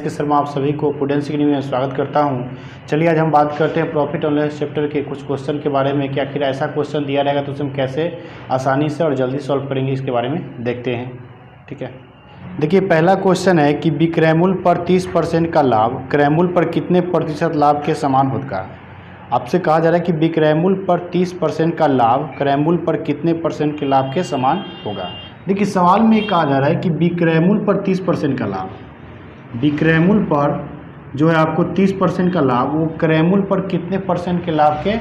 के शर्मा आप सभी को प्रूडेंस एकेडमी में स्वागत करता हूं। चलिए आज हम बात करते हैं प्रॉफिट एंड लॉस चैप्टर के कुछ क्वेश्चन के बारे में कि आखिर ऐसा क्वेश्चन दिया रहेगा तो उसे हम कैसे आसानी से और जल्दी सॉल्व करेंगे, इसके बारे में देखते हैं। ठीक है, देखिए पहला क्वेश्चन है कि विक्रयमूल्य पर 30% का लाभ क्रयमूल्य पर कितने प्रतिशत लाभ के समान होगा। आपसे कहा जा रहा है कि विक्रयमूल्य पर 30% का लाभ क्रयमूल्य पर कितने परसेंट के लाभ के समान होगा। देखिए सवाल में कहा जा रहा है कि विक्रयमूल्य पर 30% का लाभ, विक्रयमूल्य पर जो है आपको 30% का लाभ वो क्रयमूल्य पर कितने परसेंट के लाभ के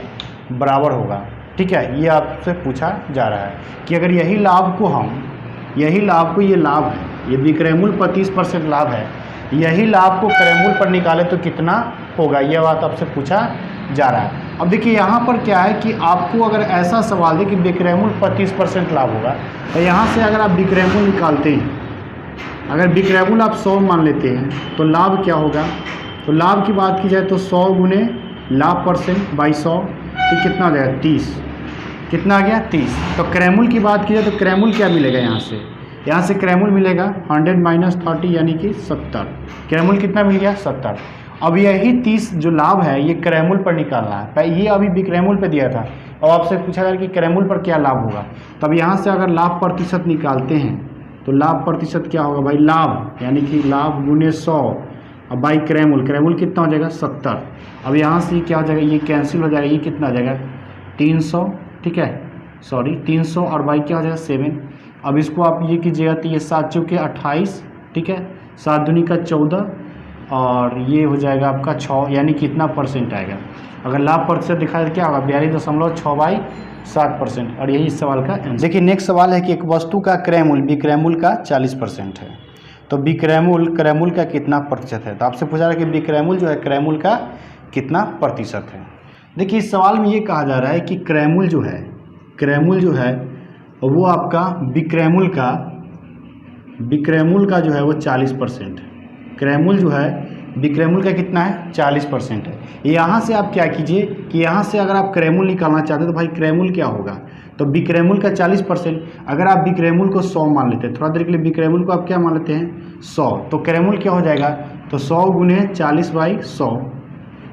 बराबर होगा। ठीक है, ये आपसे पूछा जा रहा है कि अगर यही लाभ को ये लाभ है, ये विक्रयमूल्य पर 30% लाभ है, यही लाभ को क्रयमूल्य पर निकाले तो कितना होगा, यह बात आपसे पूछा जा रहा है। अब देखिए यहाँ पर क्या है कि आपको अगर ऐसा सवाल दे कि विक्रयमूल्य पर 30% लाभ होगा तो यहाँ से अगर आप विक्रयमूल्य निकालते हैं, अगर विक्रयमूल्य आप 100 मान लेते हैं तो लाभ क्या होगा। तो लाभ की बात की जाए तो 100 गुने लाभ परसेंट बाई 100 तो कितना आ जाएगा 30, कितना आ गया 30। तो क्रयमूल्य की बात की जाए तो क्रयमूल्य क्या मिलेगा, यहाँ से क्रयमूल्य मिलेगा 100 माइनस 30 यानी कि 70। क्रयमूल्य कितना मिल गया 70। अब यही 30 जो लाभ है ये क्रयमूल्य पर निकालना है, ये अभी विक्रयमूल्य पे दिया था। अब आपसे पूछा गया कि क्रयमूल्य पर क्या लाभ होगा। तब यहाँ से अगर लाभ प्रतिशत निकालते हैं तो लाभ प्रतिशत क्या होगा भाई, लाभ यानी कि लाभ गुने 100 अब बाई क्रयमूल्य कितना हो जाएगा 70। अब यहाँ से क्या हो जाएगा, ये कैंसिल हो जाएगा, ये कितना आ जाएगा 300। ठीक है, सॉरी 300 और बाई क्या हो जाएगा 7। अब इसको आप ये कीजिएगा तो ये 7 चौके 28, ठीक है, 7 दूनी का 14 और ये हो जाएगा आपका 6, यानी कितना परसेंट आएगा। अगर लाभ प्रतिशत दिखाए तो क्या होगा 42.6/7%। और यही इस सवाल का आंसर। देखिए नेक्स्ट सवाल है कि एक वस्तु का क्रयमूल्य विक्रयमूल्य का 40% है, तो विक्रयमूल्य क्रयमूल्य का कितना प्रतिशत है। तो आपसे पूछा रहा है कि विक्रयमूल्य जो है क्रयमूल्य का कितना प्रतिशत है। देखिए इस सवाल में ये कहा जा रहा है कि क्रयमूल्य जो है वो आपका विक्रयमूल्य का जो है वो 40% है। क्रयमूल्य जो है विक्रयमूल्य का कितना है 40% है। यहाँ से आप क्या कीजिए कि यहाँ से अगर आप क्रयमूल्य निकालना चाहते हैं तो भाई क्रयमूल्य क्या होगा, तो विक्रयमूल्य का 40%। अगर आप विक्रयमूल्य को 100 मान लेते हैं, थोड़ा देर के लिए विक्रयमूल्य को आप क्या मान लेते हैं 100, तो क्रयमूल्य क्या हो जाएगा, तो 100 गुने 40/100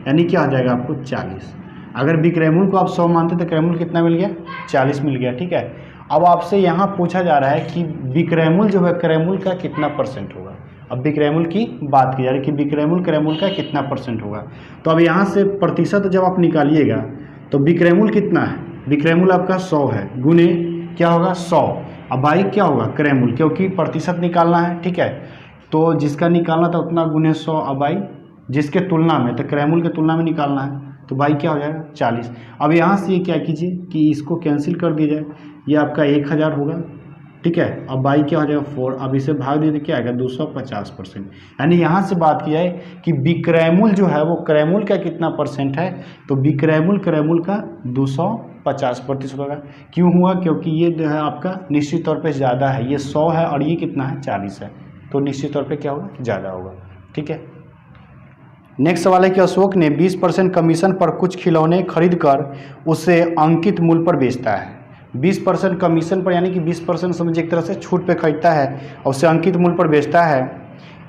यानी क्या हो जाएगा आपको 40। अगर विक्रयमूल्य को आप 100 मानते तो क्रयमूल्य कितना मिल गया 40 मिल गया। ठीक है, अब आपसे यहाँ पूछा जा रहा है कि विक्रयमूल्य जो है क्रयमूल्य का कितना परसेंट होगा। अब विक्रयमूल्य की बात की जा रही है कि विक्रयमूल्य क्रयमूल्य का कितना परसेंट होगा। तो अब यहाँ से प्रतिशत जब आप निकालिएगा तो विक्रयमूल्य कितना है, विक्रयमूल्य आपका 100 है, गुने क्या होगा 100, अब बाई क्या होगा क्रयमूल्य, क्योंकि प्रतिशत निकालना है। ठीक है, तो जिसका निकालना था उतना गुने 100, अब बाई जिसके तुलना में, तो क्रयमूल्य के तुलना में निकालना है, तो बाई क्या हो जाएगा 40। अब यहाँ से ये क्या कीजिए कि इसको कैंसिल कर दिया जाए, ये आपका 1000 होगा। ठीक है, अब बाई क्या हो जाएगा 4, अब इसे भाग दे क्या आएगा 250%। यानी यहाँ से बात की जाए कि विक्रयमूल्य जो है वो क्रयमूल्य का कितना परसेंट है, तो विक्रयमूल्य क्रयमूल्य का 250% होगा। क्यों हुआ, क्योंकि ये जो है आपका निश्चित तौर पे ज़्यादा है, ये 100 है और ये कितना है 40 है, तो निश्चित तौर पे क्या होगा ज़्यादा होगा। ठीक है, नेक्स्ट सवाल है कि अशोक ने 20% कमीशन पर कुछ खिलौने खरीद कर उसे अंकित मूल्य पर बेचता है। 20% कमीशन पर यानी कि 20% समझिए एक तरह से छूट पे खरीदता है और उसे अंकित मूल्य पर बेचता है।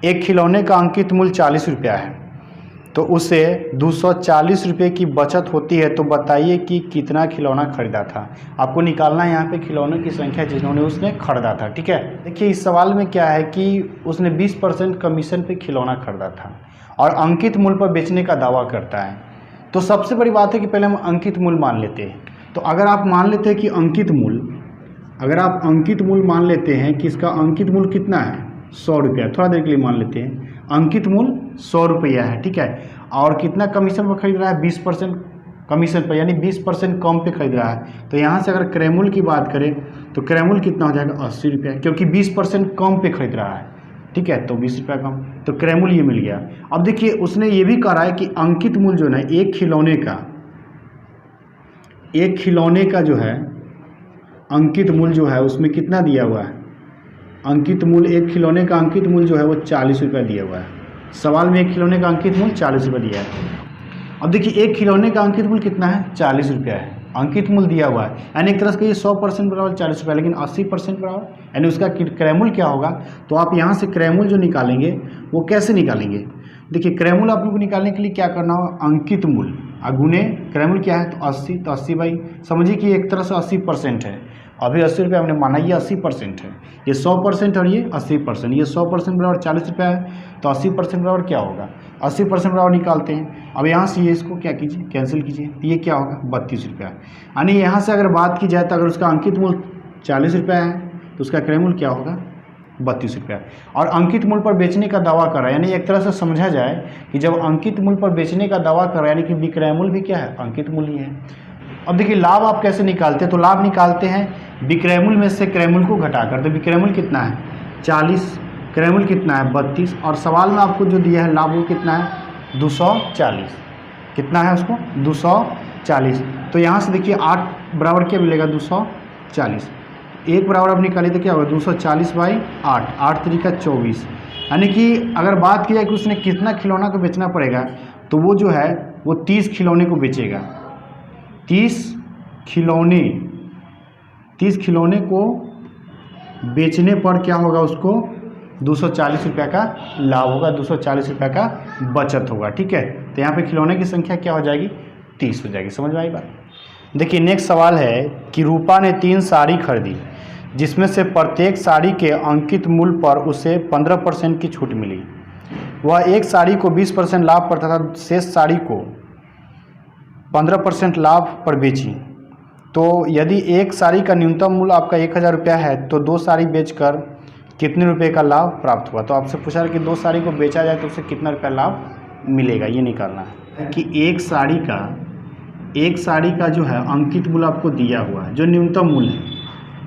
एक खिलौने का अंकित मूल्य 40 रुपया है, तो उसे 240 रुपये की बचत होती है, तो बताइए कि कितना खिलौना खरीदा था। आपको निकालना है यहाँ पे खिलौनों की संख्या जिन्होंने उसने खरीदा था। ठीक है, देखिए इस सवाल में क्या है कि उसने 20% कमीशन पे खिलौना खरीदा था और अंकित मूल्य पर बेचने का दावा करता है। तो सबसे बड़ी बात है कि पहले हम अंकित मूल्य मान लेते हैं। तो अगर आप मान लेते हैं कि अंकित मूल्य, अगर आप अंकित मूल्य मान लेते हैं कि इसका अंकित मूल्य कितना है 100 रुपया, थोड़ा देर के लिए मान लेते हैं अंकित मूल्य 100 रुपया है। ठीक है, और कितना कमीशन पर खरीद रहा है 20% कमीशन पर, यानी 20% कम पे खरीद रहा है। तो यहाँ से अगर क्रयमूल्य की बात करें तो क्रयमूल्य कितना हो जाएगा 80 रुपया, क्योंकि 20% कम पे खरीद रहा है। ठीक है, तो 20 रुपया कम, तो क्रयमूल्य ये मिल गया। अब देखिए उसने ये भी कहा है कि अंकित मूल्य जो है एक खिलौने का जो है अंकित मूल्य जो है उसमें कितना दिया हुआ है, अंकित मूल्य एक खिलौने का अंकित मूल्य जो है वो 40 रुपया दिया हुआ है। सवाल में एक खिलौने का अंकित मूल्य 40 रुपया दिया है। अब देखिए एक खिलौने का अंकित मूल्य कितना है 40 रुपया है, अंकित मूल्य दिया हुआ है, यानी एक तरह से 100% बराबर 40 रुपये, लेकिन 80% बराबर, यानी उसका क्रय मूल्य क्या होगा। तो आप यहाँ से क्रय मूल्य जो निकालेंगे वो कैसे निकालेंगे। देखिए क्रय मूल्य आप लोग को निकालने के लिए क्या करना होगा, अंकित मूल्य अगुने क्रय मूल्य क्या है तो 80, तो 80 बाई, समझिए कि एक तरह से 80% है, अभी 80 रुपये हमने माना, ये 80% है, ये 100% और ये 80%, ये 100% बराबर 40 रुपये है, तो 80% बराबर क्या होगा, 80% बराबर निकालते हैं। अब यहाँ से ये इसको क्या कीजिए, कैंसिल कीजिए, ये क्या होगा 32 रुपया, यानी यहाँ से अगर बात की जाए तो अगर उसका अंकित मूल्य 40 रुपया है तो उसका क्रय मूल्य क्या होगा 32 रुपया, और अंकित मूल्य पर बेचने का दावा कर रहा है, यानी एक तरह से समझा जाए कि जब अंकित मूल्य पर बेचने का दावा कर रहा है यानी कि विक्रय मूल्य भी क्या है, अंकित मूल्य ही है। अब देखिए लाभ आप कैसे निकालते हैं, तो लाभ निकालते हैं विक्रय मूल्य में से क्रय मूल्य को घटाकर, तो विक्रय मूल्य कितना है 40, क्रय मूल्य कितना है 32, और सवाल में आपको जो दिया है लाभ वो कितना है 240, कितना है उसको 240। तो यहाँ से देखिए 8 बराबर क्या मिलेगा 240, एक बराबर आप निकालिए तो क्या होगा 240 बाई 8, 8 तरीका 24, यानी कि अगर बात की जाए कि उसने कितना खिलौना को बेचना पड़ेगा तो वो जो है वो 30 खिलौने को बेचेगा, 30 खिलौने को बेचने पर क्या होगा उसको 240 रुपये का लाभ होगा, 240 रुपये का बचत होगा। ठीक है, तो यहाँ पे खिलौने की संख्या क्या हो जाएगी 30 हो जाएगी। समझ में आई बात। देखिए नेक्स्ट सवाल है कि रूपा ने 3 साड़ी खरीदी जिसमें से प्रत्येक साड़ी के अंकित मूल्य पर उसे 15% की छूट मिली। वह एक साड़ी को 20% लाभ पर तथा शेष साड़ी को 15% लाभ पर बेची। तो यदि एक साड़ी का न्यूनतम मूल्य आपका 1000 रुपया है तो 2 साड़ी बेचकर कितने रुपए का लाभ प्राप्त हुआ। तो आपसे पूछा है कि 2 साड़ी को बेचा जाए तो उसे कितना रुपया लाभ मिलेगा, ये निकालना है कि एक साड़ी का जो है अंकित मूल्य आपको दिया हुआ है, जो न्यूनतम मूल्य है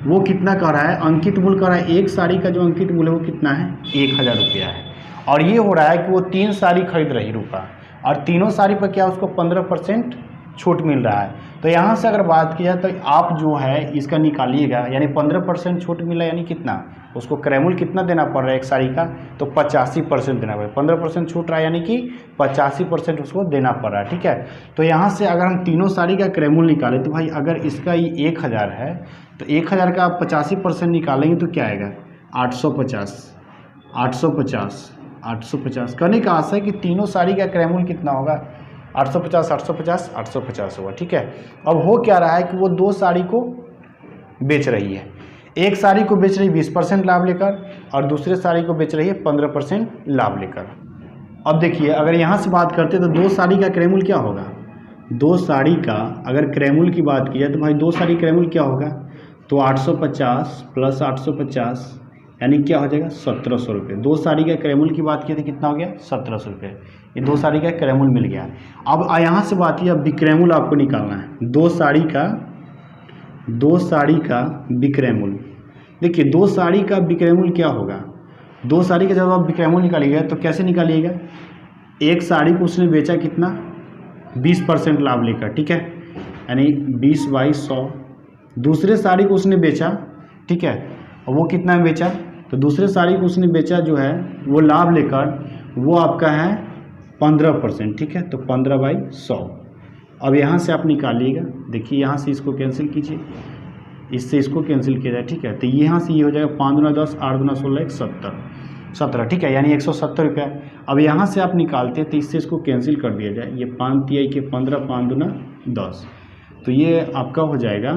वो कितना कर रहा है, अंकित मूल्य कर रहा है, एक साड़ी का जो अंकित मूल्य है वो कितना है 1000 रुपया है, और ये हो रहा है कि वो 3 साड़ी खरीद रही रूपा, और तीनों साड़ी पर क्या उसको 15% छूट मिल रहा है। तो यहाँ से अगर बात की जाए तो आप जो है इसका निकालिएगा, यानी 15% छूट मिला, यानी कितना उसको क्रय मूल्य कितना देना पड़ रहा है एक साड़ी का, तो 85% देना पड़ रहा है। 15% छूट रहा है यानी कि 85% उसको देना पड़ रहा है। ठीक है, तो यहाँ से अगर हम तीनों साड़ी का क्रय मूल्य निकालें तो भाई अगर इसका ये 1000 है तो 1000 का आप 85% निकालेंगे तो क्या आएगा 850 करने का आशा है कि तीनों साड़ी का क्रय मूल्य कितना होगा 850 होगा। ठीक है, अब हो क्या रहा है कि वो 2 साड़ी को बेच रही है, एक साड़ी को बेच रही 20% लाभ लेकर और दूसरे साड़ी को बेच रही है 15% लाभ लेकर। अब देखिए अगर यहाँ से बात करते तो 2 साड़ी का क्रय मूल्य क्या होगा, 2 साड़ी का अगर क्रय मूल्य की बात की जाए तो भाई 2 साड़ी क्रय मूल्य क्या होगा, तो 850 प्लस 850 यानी क्या हो जाएगा 1700 रुपये। 2 साड़ी का क्रय मूल्य की बात की तो कितना हो गया 1700 रुपये, ये 2 साड़ी का क्रय मूल्य मिल गया। अब यहाँ से बात की अब विक्रय मूल्य आपको निकालना है, 2 साड़ी का विक्रय मूल्य। देखिए 2 साड़ी का विक्रय मूल्य क्या होगा, 2 साड़ी का जब आप विक्रय मूल्य निकालिएगा तो कैसे निकालिएगा, एक साड़ी को उसने बेचा कितना 20% लाभ लेकर, ठीक है, यानी 20/100। दूसरे साड़ी को उसने बेचा, ठीक है, और वो कितना में बेचा, तो दूसरे साड़ी को उसने बेचा जो है वो लाभ लेकर वो आपका है 15%, ठीक है, तो 15/100। अब यहाँ से आप निकालिएगा, देखिए यहाँ से इसको कैंसिल कीजिए, इससे इसको कैंसिल किया जाए, ठीक है, तो यहाँ से ये हो जाएगा 5 दूना 10, 8 दूना 16, 17, ठीक है, यानी 170 रुपया। अब यहाँ से आप निकालते हैं तो इससे इसको कैंसिल कर दिया जाए, ये 5 तिहाई के 15, 5 दूना 10, तो ये आपका हो जाएगा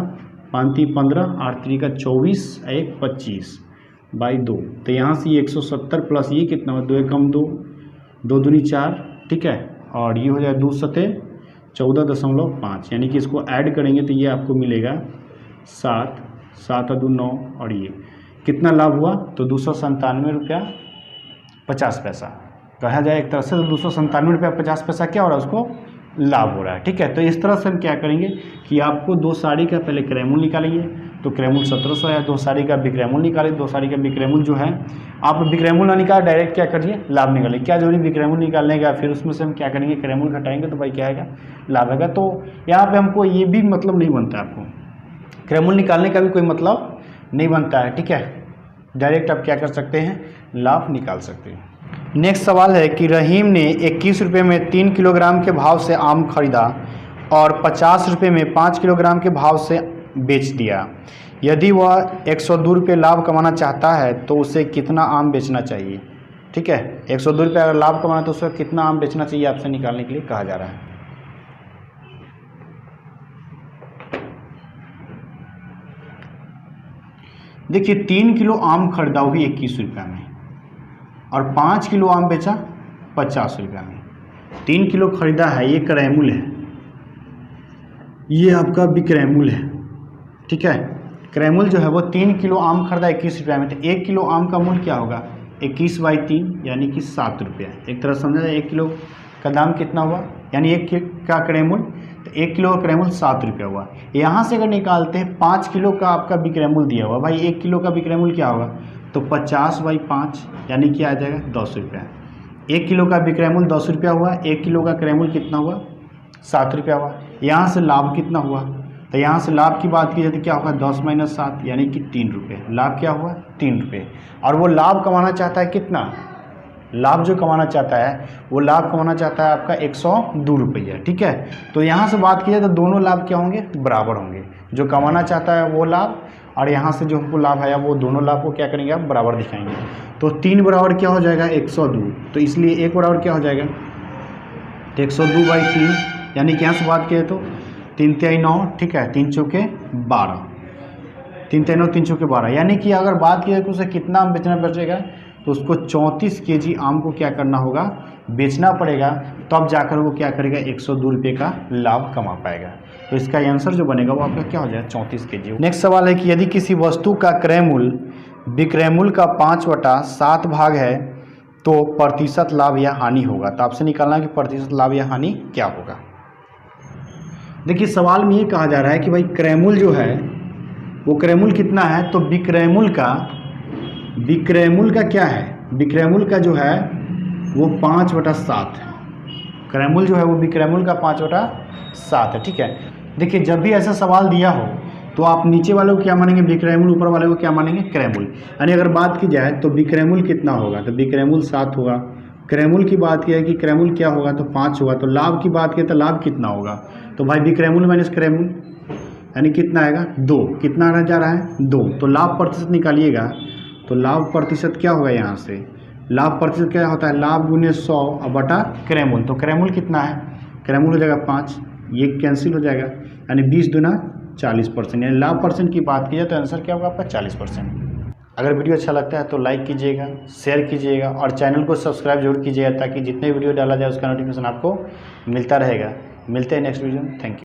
5 तिहाई 15, 8 तिहाई का 24, 1 25/2। तो यहाँ से ये 170 प्लस ये कितना हुआ 2 एकम 2, 2 दूनी 4, ठीक है, और ये हो जाएगा 2 सते 14.5, यानी कि इसको ऐड करेंगे तो ये आपको मिलेगा 7, 7 2 9, और ये कितना लाभ हुआ तो 297 रुपया 50 पैसा कहा जाए एक तरह से, तो 297 रुपया 50 पैसा क्या हो रहा है उसको लाभ हो रहा है। ठीक है, तो इस तरह से हम क्या करेंगे कि आपको 2 साड़ी का पहले क्रय मूल्य निकालेंगे, तो क्रय मूल्य 1700 है, 2 साड़ी का विक्रय मूल्य निकालें, 2 साड़ी का विक्रय मूल्य जो है आप विक्रय मूल्य ना निकाल डायरेक्ट क्या करिए लाभ निकालें, क्या जरूरी विक्रय मूल्य निकालने का, फिर उसमें से हम क्या करेंगे क्रय मूल्य घटाएंगे तो भाई क्या आएगा लाभ आएगा। तो यहाँ पे हमको ये भी मतलब नहीं बनता है, आपको क्रय मूल्य निकालने का भी कोई मतलब नहीं बनता है। ठीक है, डायरेक्ट आप क्या कर सकते हैं लाभ निकाल सकते हैं। नेक्स्ट सवाल है कि रहीम ने 21 रुपये में 3 किलोग्राम के भाव से आम खरीदा और 50 रुपये में 5 किलोग्राम के भाव से बेच दिया। यदि वह 102 रुपये लाभ कमाना चाहता है तो उसे कितना आम बेचना चाहिए। ठीक है, 102 रुपये अगर लाभ कमाना तो उसे कितना आम बेचना चाहिए आपसे निकालने के लिए कहा जा रहा है। देखिए 3 किलो आम खरीदा वो भी 21 रुपये में और 5 किलो आम बेचा 50 रुपये में। 3 किलो खरीदा है, ये क्रैमुल है, ये आपका विक्रैमुल है। ठीक है, क्रैमुल जो है वो 3 किलो आम खरीदा 21 रुपये में, तो 1 किलो आम का मूल्य क्या होगा 21/3 यानी कि 7 रुपये। एक तरह समझा जाए 1 किलो का दाम कितना हुआ, यानी 1 का क्रैमुल, तो 1 किलो का क्रैमुल 7 रुपये हुआ। यहाँ से अगर निकालते हैं 5 किलो का आपका विक्रैमुल दिया हुआ, भाई 1 किलो का विक्रैमुल क्या होगा, तो 50/5 यानी कि आ जाएगा 10 रुपये। 1 किलो का विक्रैमुल 10 रुपया हुआ, 1 किलो का क्रैमुल कितना हुआ 7 रुपया हुआ। यहाँ से लाभ कितना हुआ, तो यहाँ से लाभ की बात की जाए तो क्या होगा 10 - 7 यानी कि 3 रुपये। लाभ क्या हुआ 3 रुपये, और वो लाभ कमाना चाहता है कितना, लाभ जो कमाना चाहता है वो लाभ कमाना चाहता है आपका 102 रुपया। ठीक है, तो यहाँ से बात की जाए तो दोनों लाभ क्या होंगे बराबर होंगे। जो कमाना चाहता है वो लाभ और यहाँ से जो हमको लाभ आया वो दोनों लाभ को क्या करेंगे आप बराबर दिखाएंगे। तो 3 बराबर क्या हो जाएगा 102, तो इसलिए 1 बराबर क्या हो जाएगा 102/3 यानी कि यहाँ से बात किया तो 3 × 9, ठीक है, 3 चौके 12, 3 × 9 3 चौके 12, यानी कि अगर बात की जाए तो उसे कितना आम बेचना पड़ेगा, तो उसको 34 kg आम को क्या करना होगा बेचना पड़ेगा, तब जाकर वो क्या करेगा 102 रुपये का लाभ कमा पाएगा। तो इसका आंसर जो बनेगा वो आपका क्या हो जाएगा 34 kg। नेक्स्ट सवाल है कि यदि किसी वस्तु का क्रयमूल्य विक्रयमूल्य का 5/7 भाग है तो प्रतिशत लाभ या हानि होगा। तो आपसे निकालना कि प्रतिशत लाभ या हानि क्या होगा। देखिए सवाल में ये कहा जा रहा है कि भाई क्रयमूल्य जो है वो क्रयमूल्य कितना है, तो विक्रयमूल्य का क्या है, विक्रयमूल्य का जो है वो 5/7 है। क्रयमूल्य जो है वो विक्रयमूल्य का 5/7 है। ठीक है, देखिए जब भी ऐसा सवाल दिया हो तो आप नीचे वाले को क्या मानेंगे विक्रयमूल्य, ऊपर वाले को क्या मानेंगे क्रयमूल्य। यानी अगर बात की जाए तो विक्रयमूल्य कितना होगा, तो विक्रयमूल्य 7 होगा। क्रयमूल्य की बात की है कि क्रयमूल्य क्या होगा, तो 5 होगा। तो लाभ की बात की तो लाभ कितना होगा, तो भाई विक्रयमूल्य माइनस क्रयमूल्य यानी कितना आएगा 2। कितना आना जा रहा है 2, तो लाभ प्रतिशत निकालिएगा, तो लाभ प्रतिशत क्या होगा, यहाँ से लाभ प्रतिशत क्या होता है लाभ × 100 बटा क्रयमूल्य। तो क्रयमूल्य कितना है, क्रयमूल्य हो जाएगा 5, ये कैंसिल हो जाएगा, यानी 20 × 40%, यानी लाभ परसेंट की बात की जाए तो आंसर क्या होगा आपका 40%। अगर वीडियो अच्छा लगता है तो लाइक कीजिएगा, शेयर कीजिएगा और चैनल को सब्सक्राइब जरूर कीजिएगा ताकि जितने वीडियो डाला जाए उसका नोटिफिकेशन आपको मिलता रहेगा। मिलते हैं नेक्स्ट वीडियो में, थैंक यू।